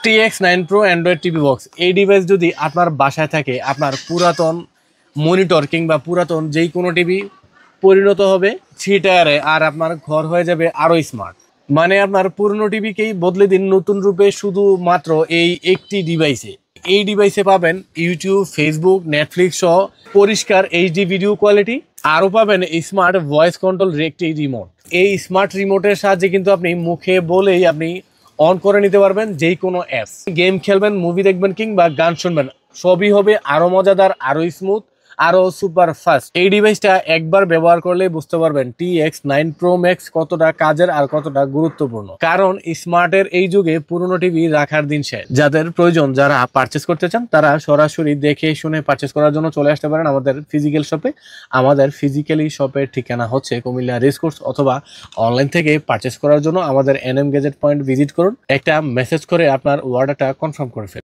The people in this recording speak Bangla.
TX9 Pro Android TV box এই ডিভাইস যদি আপনার বাসায় থাকে, আপনার পুরাতন মনিটর কিংবা পুরাতন যেই কোনো টিভি পরিণত হবে 3 টায়ারে, আর আপনার ঘর হয়ে যাবে আরো স্মার্ট। মানে আপনার পুরনো টিভিকেই বদলে দিন নতুন রূপে শুধুমাত্র এই একটি ডিভাইসে। এই ডিভাইসে পাবেন ইউটিউব, ফেসবুক, নেটফ্লিক্স সহ পরিষ্কার এইচডি ভিডিও কোয়ালিটি। আরও পাবেন স্মার্ট ভয়েস কন্ট্রোল একটি রিমোট। এই স্মার্ট রিমোটের সাহায্যে কিন্তু আপনি মুখে বলেই আপনি অন করে নিতে পারবেন যেই কোনো অ্যাপস। গেম খেলবেন, মুভি দেখবেন কিংবা গান শুনবেন, সবই হবে আরো মজাদার, আরো স্মুথ, আরো সুপার ফাস্ট। এই ডিভাইসটা একবার ব্যবহার করলে বুঝতে পারবেন TX9 Pro Max কতটা কাজের আর কতটা গুরুত্বপূর্ণ। কারণ স্মার্টের এই যুগে পুরনো টিভি রাখার দিন শেষ। যাদের প্রয়োজন, যারা পারচেস করতে চান, তারা সরাসরি দেখে শুনে পারচেস করার জন্য চলে আসতে পারেন আমাদের ফিজিক্যাল শপে। আমাদের ফিজিক্যালি শপের ঠিকানা হচ্ছে কুমিল্লা রেসকোর্স, অথবা অনলাইন থেকে পারচেস করার জন্য আমাদের NM গ্যাজেট পয়েন্ট ভিজিট করুন। একটা মেসেজ করে আপনার অর্ডারটা কনফার্ম করে ফেলুন।